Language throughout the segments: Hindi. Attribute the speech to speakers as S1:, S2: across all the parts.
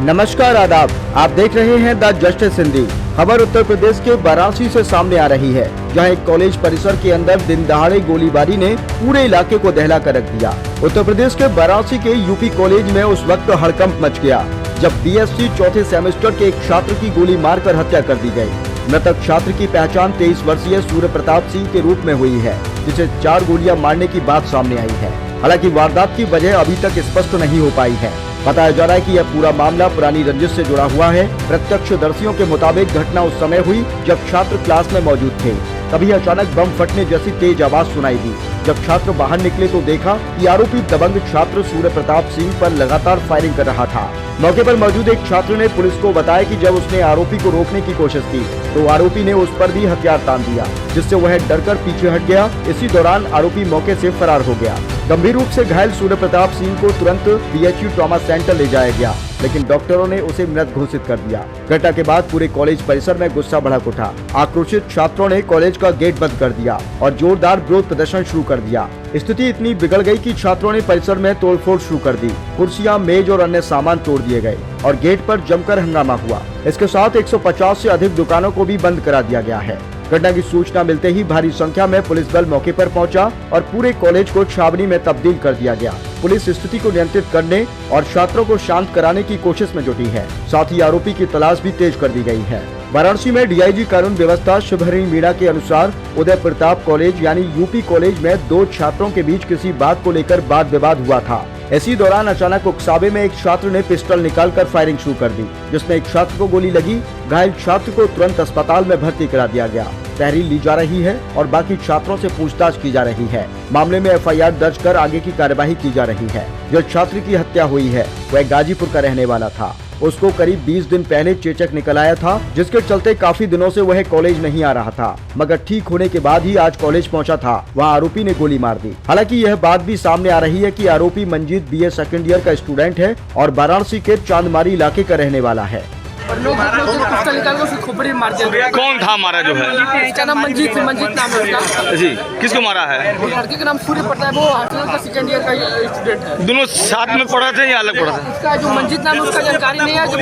S1: नमस्कार आदाब, आप देख रहे हैं द जस्टिस हिंदी। खबर उत्तर प्रदेश के वाराणसी से सामने आ रही है, जहां एक कॉलेज परिसर के अंदर दिन दहाड़े गोलीबारी ने पूरे इलाके को दहला कर रख दिया। उत्तर प्रदेश के वाराणसी के यूपी कॉलेज में उस वक्त हड़कंप मच गया जब बीएससी चौथे सेमेस्टर के एक छात्र की गोली मारकर हत्या कर दी गई। मृतक छात्र की पहचान 23 वर्षीय सूर्य प्रताप सिंह के रूप में हुई है, जिसे 4 गोलियां मारने की बात सामने आई है। हालांकि वारदात की वजह अभी तक स्पष्ट नहीं हो पाई है। बताया जा रहा है कि यह पूरा मामला पुरानी रंजिश से जुड़ा हुआ है। प्रत्यक्षदर्शियों के मुताबिक घटना उस समय हुई जब छात्र क्लास में मौजूद थे। तभी अचानक बम फटने जैसी तेज आवाज सुनाई दी। जब छात्र बाहर निकले तो देखा कि आरोपी दबंग छात्र सूर्य प्रताप सिंह पर लगातार फायरिंग कर रहा था। मौके पर मौजूद एक छात्र ने पुलिस को बताया कि जब उसने आरोपी को रोकने की कोशिश की तो आरोपी ने उस पर भी हथियार तान दिया, जिससे वह डरकर पीछे हट गया। इसी दौरान आरोपी मौके से फरार हो गया। गंभीर रूप से घायल सूर्य प्रताप सिंह को तुरंत बीएचयू ट्रॉमा सेंटर ले जाया गया, लेकिन डॉक्टरों ने उसे मृत घोषित कर दिया। घटना के बाद पूरे कॉलेज परिसर में गुस्सा भड़क उठा। आक्रोशित छात्रों ने कॉलेज का गेट बंद कर दिया और जोरदार विरोध प्रदर्शन शुरू कर दिया। स्थिति इतनी बिगड़ गई कि छात्रों ने परिसर में तोड़फोड़ शुरू कर दी। कुर्सियां, मेज और अन्य सामान तोड़ दिए गए और गेट पर जमकर हंगामा हुआ। इसके साथ 150 से अधिक दुकानों को भी बंद करा दिया गया है। घटना की सूचना मिलते ही भारी संख्या में पुलिस बल मौके पर पहुंचा और पूरे कॉलेज को छावनी में तब्दील कर दिया गया। पुलिस स्थिति को नियंत्रित करने और छात्रों को शांत कराने की कोशिश में जुटी है। साथ ही आरोपी की तलाश भी तेज कर दी गई है। वाराणसी में डीआईजी कानून व्यवस्था शुभहरिणी मीणा के अनुसार उदय प्रताप कॉलेज यानी यूपी कॉलेज में 2 छात्रों के बीच किसी बात को लेकर वाद विवाद हुआ था। इसी दौरान अचानक उकसावे में एक छात्र ने पिस्टल निकालकर फायरिंग शुरू कर दी, जिसमें एक छात्र को गोली लगी। घायल छात्र को तुरंत अस्पताल में भर्ती करा दिया गया। तहरीर ली जा रही है और बाकी छात्रों से पूछताछ की जा रही है। मामले में एफआईआर दर्ज कर आगे की कार्यवाही की जा रही है। जो छात्र की हत्या हुई है वह गाजीपुर का रहने वाला था। उसको करीब 20 दिन पहले चेचक निकल आया था, जिसके चलते काफी दिनों से वह कॉलेज नहीं आ रहा था, मगर ठीक होने के बाद ही आज कॉलेज पहुंचा था। वहां आरोपी ने गोली मार दी। हालांकि यह बात भी सामने आ रही है कि आरोपी मंजीत बीए सेकंड ईयर का स्टूडेंट है और वाराणसी के चांदमारी इलाके का रहने वाला है।
S2: और लोग पिस्टल निकाल कर उसकी खोपड़ी में मार दिया।
S3: कौन था मारा जो है?
S2: इसका नाम मंजीत नाम है उसका।
S3: जी, किसको मारा है?
S2: लड़के का नाम सूर्य प्रताप, वो हॉस्टल का सेकंड ईयर का स्टूडेंट है।
S3: दोनों साथ में पढ़ा थे या अलग पढ़ा थे?
S2: उसका जो मंजीत नाम है उसका जानकारी नहीं है। जो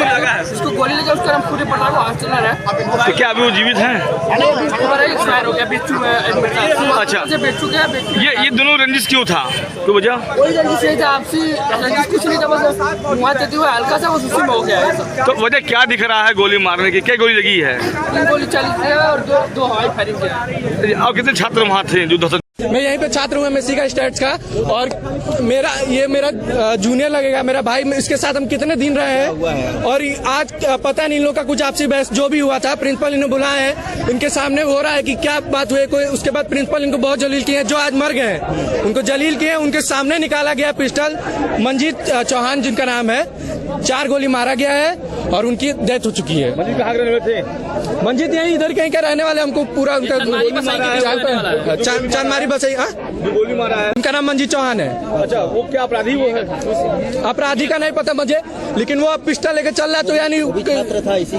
S2: उसको गोली लगी उसका नाम सूर्य प्रताप, हॉस्टलर है।
S3: तो क्या अभी वो जीवित हैं?
S2: खबर है एक्सपायर हो गया, बेचू में एडमिट था।
S3: अच्छा,
S2: बेचू गया।
S3: ये दोनों रंजिश क्यों था? कोई वजह?
S2: वही रंजिश है, आपसी रंजिश कुछ नहीं था, बस वहाँ देते हुए हल्का सा बस उसी में हो गया है।
S3: तो वजह क्या दिख रहा है गोली मारने की? क्या गोली लगी है?
S2: 3 गोली चली है और दो हवाई फायरिंग किया।
S3: और कितने छात्र वहाँ थे जो
S4: मैं यहीं पे छात्र हूँ एमएससी का स्टेट्स का, और मेरा जूनियर लगेगा, मेरा भाई। इसके साथ हम कितने दिन रहे हैं और आज पता नहीं इन लोग का कुछ आपसी बहस जो भी हुआ था। प्रिंसिपल इन्हें बुलाए हैं, इनके सामने हो रहा है कि क्या बात हुई कोई। उसके बाद प्रिंसिपल इनको बहुत जलील किए हैं, जो आज मर गए हैं उनको जलील किए। उनके सामने निकाला गया पिस्टल। मंजीत चौहान जिनका नाम है, 4 गोली मारा गया है और उनकी डेथ हो चुकी है।
S3: मंजीत कहाँ रहने वाले थे?
S4: मंजीत यहीं इधर कहीं का रहने वाले। हमको पूरा उनका चांदमारी बसई।
S3: गोली मारा है,
S4: उनका नाम मंजीत चौहान है।
S3: अच्छा, वो क्या अपराधी वो है?
S4: अपराधी का नहीं पता मुझे, लेकिन वो पिस्टल लेके चल रहा है, तो यानी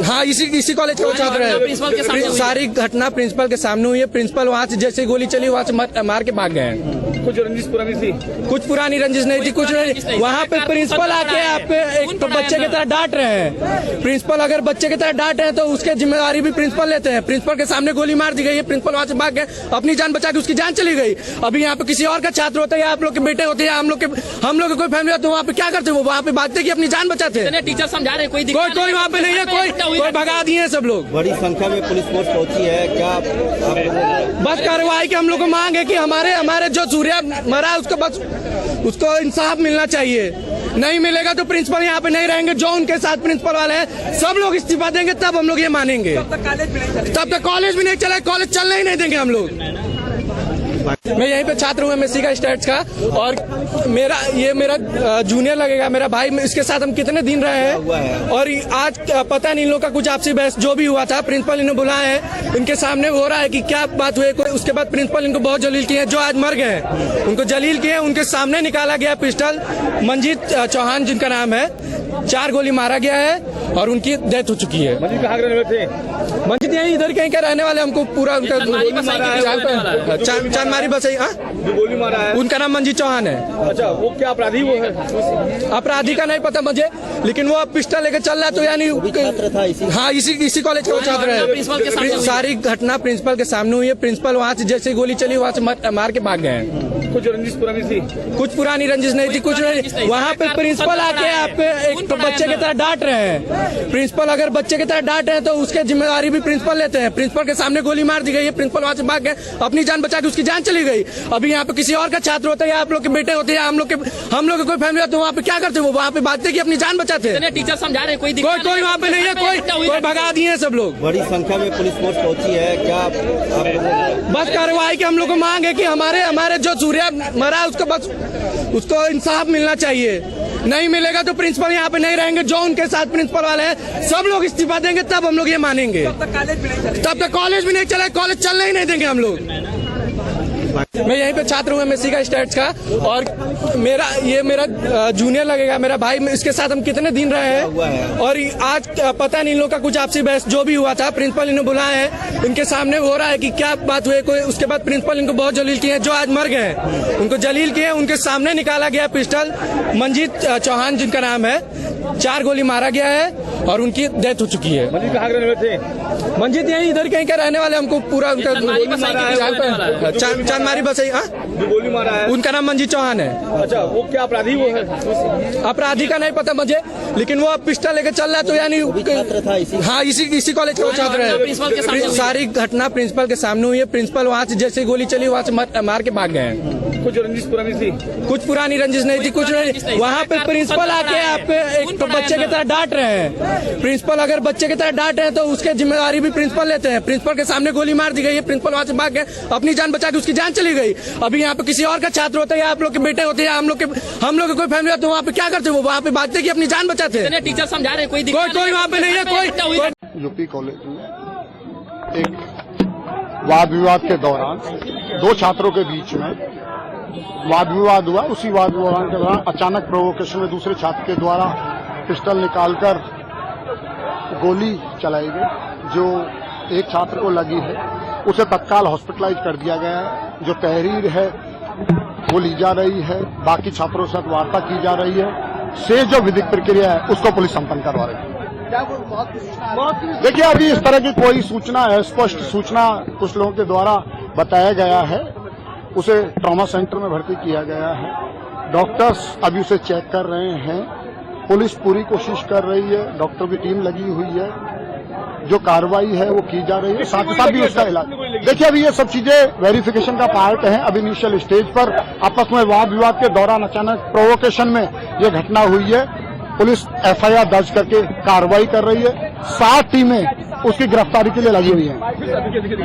S4: हाँ इसी कॉलेज का छात्र है। सारी घटना प्रिंसिपल के सामने हुई है। प्रिंसिपल वहाँ से जैसे गोली चली वहाँ से मार के भाग गए हैं।
S3: कुछ रंजिश पुरानी थी?
S4: कुछ पुरानी रंजिश नहीं थी, कुछ नहीं। वहाँ पे प्रिंसिपल आके आपके एक तो बच्चे की तरह डांट रहे हैं। प्रिंसिपल अगर बच्चे की तरह डांट रहे हैं तो उसके जिम्मेदारी भी प्रिंसिपल लेते हैं। प्रिंसिपल के सामने गोली मार दी गई है, प्रिंसिपल वहाँ से भाग गए, अपनी जान बचा के उसकी जान चली गई। अभी यहाँ पे किसी और का छात्र होता है या आप लोग के बेटे होते हैं, हम लोग के कोई फैमिली होते, वहाँ पे क्या करते? वो वहाँ पे भागते कि अपनी जान बचाते हैं।
S2: टीचर समझा रहे हैं,
S4: कोई वहाँ पे नहीं है, कोई भगा दिए सब लोग।
S5: बड़ी संख्या में पुलिस फोर्स पहुंची है। क्या
S4: बस कार्रवाई की हम लोग को मांग है कि हमारे जो सूर्या मरा है उसको बस उसको इंसाफ मिलना चाहिए। नहीं मिलेगा तो प्रिंसिपल यहाँ पे नहीं रहेंगे। जो उनके साथ प्रिंसिपल वाले हैं सब लोग इस्तीफा देंगे, तब हम लोग ये मानेंगे। तब तक कॉलेज भी नहीं चला, कॉलेज चलने ही नहीं देंगे हम लोग। मैं यहीं पे छात्र हूँ एमएससी का स्टेट्स का, और मेरा जूनियर लगेगा, मेरा भाई। इसके साथ हम कितने दिन रहे हैं और आज पता नहीं इन लोग का कुछ आपसी बहस जो भी हुआ था। प्रिंसिपल इन्हें बुलाए हैं, इनके सामने हो रहा है कि क्या बात हुई कोई। उसके बाद प्रिंसिपल इनको बहुत जलील किए हैं, जो आज मर गए हैं उनको जलील किए। उनके सामने निकाला गया पिस्टल। मंजीत चौहान जिनका नाम है, 4 गोली मारा गया है और उनकी डेथ हो चुकी है।
S3: मंजीत कहाँ रहने वाले थे?
S4: मंजीत यहीं इधर कहीं का रहने वाले। हमको पूरा उनका चांदमारी बसई। हाँ,
S3: जो गोली मारा है
S4: उनका नाम मंजीत चौहान है।
S3: अच्छा, वो क्या अपराधी वो है?
S4: अपराधी का नहीं पता मुझे, लेकिन वो पिस्टल लेके चल रहा है, तो यानी
S5: छात्र था इसी।
S4: हाँ, इसी कॉलेज का वो छात्र है। सारी घटना प्रिंसिपल के सामने हुई है। प्रिंसिपल वहाँ से जैसे गोली चली वहाँ से मार के भाग गए हैं।
S3: कुछ रंजिश पुरानी थी?
S4: कुछ पुरानी रंजिश नहीं थी, कुछ नहीं। वहाँ पे प्रिंसिपल आके आपके एक तो बच्चे की तरह डांट रहे हैं। प्रिंसिपल अगर बच्चे की तरह डांट रहे हैं तो उसके जिम्मेदारी भी प्रिंसिपल लेते हैं। प्रिंसिपल के सामने गोली मार दी गई है, प्रिंसिपल वहाँ से भाग गए, अपनी जान बचा के उसकी जान चली गई। अभी यहाँ पे किसी और का छात्र होता है या आप लोग के बेटे होते हैं, हम लोग के कोई फैमिली होते, वहाँ पे क्या करते वो? वहाँ पे बात की अपनी जान बचाते।
S2: टीचर समझा रहे कोई
S4: वहाँ पे नहीं है, कोई भगा दिए हैं सब लोग।
S5: बड़ी संख्या में पुलिस फोर्स पहुंची है, क्या आप
S4: बस कार्रवाई की हम लोग को मांग है कि हमारे जो सूर्या मरा है उसको इंसाफ मिलना चाहिए। नहीं मिलेगा तो प्रिंसिपल यहाँ पे नहीं रहेंगे। जो उनके साथ प्रिंसिपल वाले हैं सब लोग इस्तीफा देंगे, तब हम लोग ये मानेंगे। तब तक कॉलेज भी नहीं चला, कॉलेज चलने ही नहीं देंगे हम लोग। मैं यहीं पे छात्र हूँ MSc का स्टेट्स का, और मेरा जूनियर लगेगा, मेरा भाई। इसके साथ हम कितने दिन रहे हैं, और आज पता नहीं इन लोग का कुछ आपसी बहस जो भी हुआ था। प्रिंसिपल इन्हें बुलाए हैं, इनके सामने हो रहा है कि क्या बात हुई कोई। उसके बाद प्रिंसिपल इनको बहुत जलील किए हैं, जो आज मर गए हैं उनको जलील किए। उनके सामने निकाला गया पिस्टल। मंजीत चौहान जिनका नाम है, 4 गोली मारा गया है और उनकी डेथ हो चुकी है।
S3: मंजित कहाँ के रहने वाले थे?
S4: मंजीत यही इधर कहीं का रहने वाले, हमको पूरा उनका चांदमारी बसई। हाँ,
S3: जो गोली मारा है
S4: उनका नाम मंजीत चौहान है।
S3: अच्छा, वो क्या अपराधी वो है?
S4: अपराधी का नहीं पता मुझे, लेकिन वो पिस्टल लेके चल रहा है, तो यानी
S5: छात्र था इसी।
S4: हाँ, इसी कॉलेज का वो छात्र है। सारी घटना प्रिंसिपल के सामने हुई है। प्रिंसिपल वहाँ से जैसे गोली चली वहाँ से मार के भाग गए हैं।
S3: कुछ रंजिश पुरानी थी?
S4: कुछ पुरानी रंजिश नहीं थी, कुछ नहीं। वहाँ पे प्रिंसिपल आके आपके एक तो बच्चे की तरह डांट रहे हैं। प्रिंसिपल अगर बच्चे की तरह डांट रहे हैं तो उसके जिम्मेदारी भी प्रिंसिपल लेते हैं। प्रिंसिपल के सामने गोली मार दी गई है, प्रिंसिपल वहाँ से भाग गए, अपनी जान बचा के उसकी जान चली गई। अभी यहाँ पे किसी और का छात्र होता है या आप लोग के बेटे होते हैं, हम लोग के कोई फैमिली होते, वहाँ पे क्या करते वो? वहाँ पे बात की अपनी जान बचाते।
S2: टीचर समझा रहे कोई
S4: वहाँ पे नहीं है, कोई।
S6: यूपी कॉलेज में एक वाद विवाद के दौरान 2 छात्रों के बीच में वाद विवाद हुआ। उसी वाद विवाद के दौरान अचानक प्रोवोकेशन में दूसरे छात्र के द्वारा पिस्टल निकालकर गोली चलाई गई। जो एक छात्र को लगी है उसे तत्काल हॉस्पिटलाइज कर दिया गया है। जो तहरीर है वो ली जा रही है, बाकी छात्रों से वार्ता की जा रही है। शेष जो विधिक प्रक्रिया है उसको पुलिस संपन्न करवा रही है। देखिए, अभी इस तरह की कोई सूचना है, स्पष्ट सूचना कुछ लोगों के द्वारा बताया गया है। उसे ट्रॉमा सेंटर में भर्ती किया गया है। डॉक्टर्स अभी उसे चेक कर रहे हैं। पुलिस पूरी कोशिश कर रही है, डॉक्टर की टीम लगी हुई है। जो कार्रवाई है वो की जा रही है, साथ ही साथ भी उसका इलाज। देखिए, अभी ये सब चीजें वेरिफिकेशन का पार्ट है। अभी इनिशियल स्टेज पर आपस में वाद विवाद के दौरान अचानक प्रोवोकेशन में ये घटना हुई है। पुलिस FIR दर्ज करके कार्रवाई कर रही है। 7 टीमें उसकी गिरफ्तारी के लिए लगी हुई हैं।